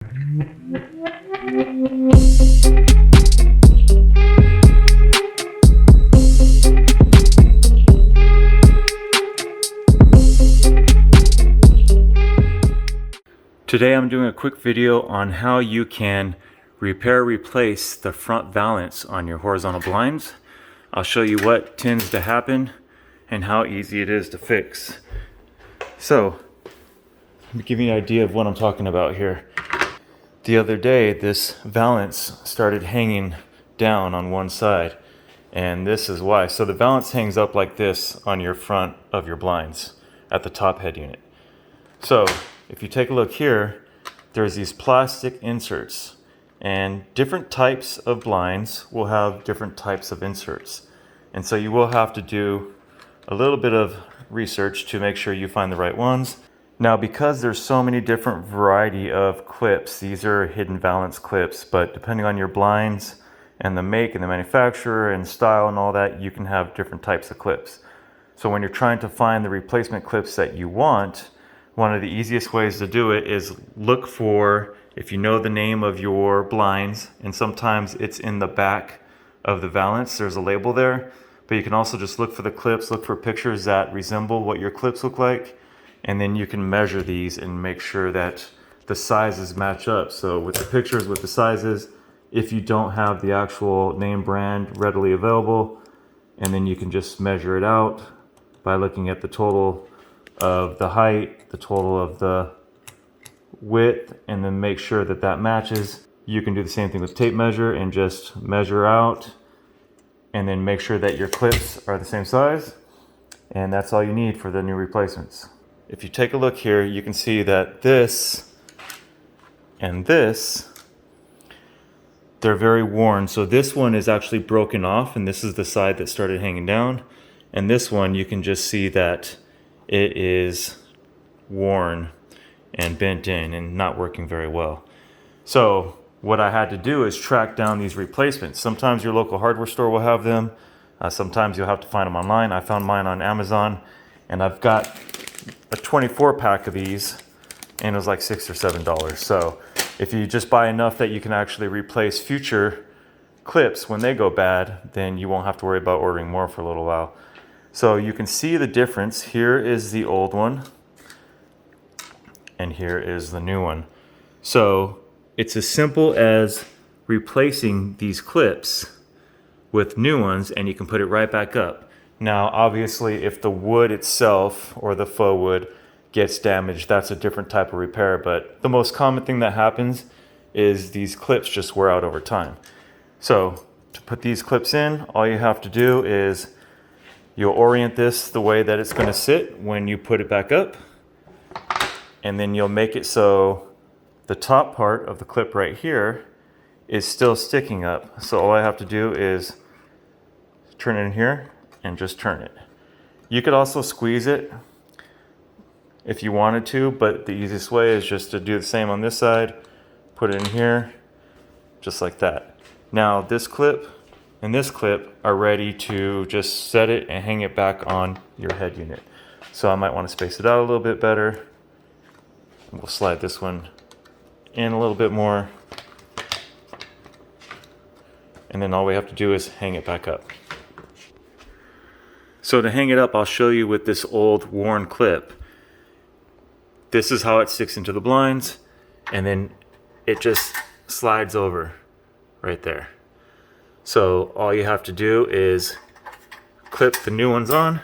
Today I'm doing a quick video on how you can replace the front valance on your horizontal blinds. I'll show you what tends to happen and how easy it is to fix. So, let me give you an idea of what I'm talking about here. The other day, this valance started hanging down on one side, and this is why. So the valance hangs up like this on your front of your blinds at the top head unit. So if you take a look here, there's these plastic inserts, and different types of blinds will have different types of inserts. And so you will have to do a little bit of research to make sure you find the right ones. Now, because there's so many different variety of clips, these are hidden valance clips, but depending on your blinds and the make and the manufacturer and style and all that, you can have different types of clips. So when you're trying to find the replacement clips that you want, one of the easiest ways to do it is look for, if you know the name of your blinds, and sometimes it's in the back of the valance, there's a label there, but you can also just look for the clips, look for pictures that resemble what your clips look like, and then you can measure these and make sure that the sizes match up. So with the pictures, with the sizes, if you don't have the actual name brand readily available, and then you can just measure it out by looking at the total of the height, the total of the width, and then make sure that that matches. You can do the same thing with tape measure and just measure out and then make sure that your clips are the same size, and that's all you need for the new replacements. If you take a look here, you can see that this and this, they're very worn. So this one is actually broken off, and this is the side that started hanging down, and this one you can just see that it is worn and bent in and not working very well. So what I had to do is track down these replacements. Sometimes your local hardware store will have them. Sometimes you'll have to find them online. I found mine on Amazon, and I've got a 24 pack of these, and it was like $6 or $7. So if you just buy enough that you can actually replace future clips when they go bad, then you won't have to worry about ordering more for a little while. So you can see the difference. Here is the old one, and here is the new one. So it's as simple as replacing these clips with new ones, and you can put it right back up. Now, obviously, if the wood itself or the faux wood gets damaged, that's a different type of repair, but the most common thing that happens is these clips just wear out over time. So to put these clips in, all you have to do is you'll orient this the way that it's going to sit when you put it back up, and then you'll make it so the top part of the clip right here is still sticking up. So all I have to do is turn it in here and just turn it. You could also squeeze it if you wanted to, but the easiest way is just to do the same on this side, put it in here, just like that. Now this clip and this clip are ready to just set it and hang it back on your head unit. So I might want to space it out a little bit better. We'll slide this one in a little bit more, and then all we have to do is hang it back up. So to hang it up, I'll show you with this old worn clip. This is how it sticks into the blinds, and then it just slides over right there. So all you have to do is clip the new ones on,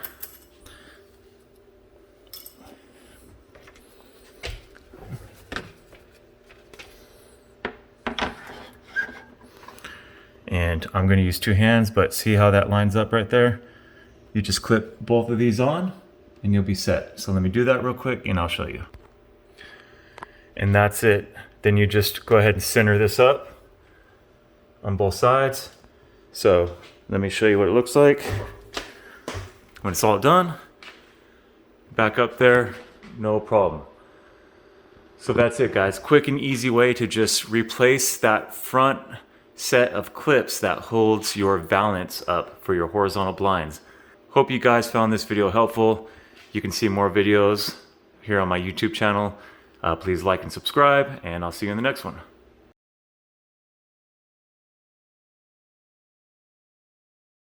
and I'm going to use two hands, but see how that lines up right there? You just clip both of these on and you'll be set. So let me do that real quick and I'll show you. And that's it. Then you just go ahead and center this up on both sides. So let me show you what it looks like when it's all done. Back up there, no problem. So that's it, guys. Quick and easy way to just replace that front set of clips that holds your valance up for your horizontal blinds. Hope you guys found this video helpful. You can see more videos here on my YouTube channel. Please like and subscribe, and I'll see you in the next one.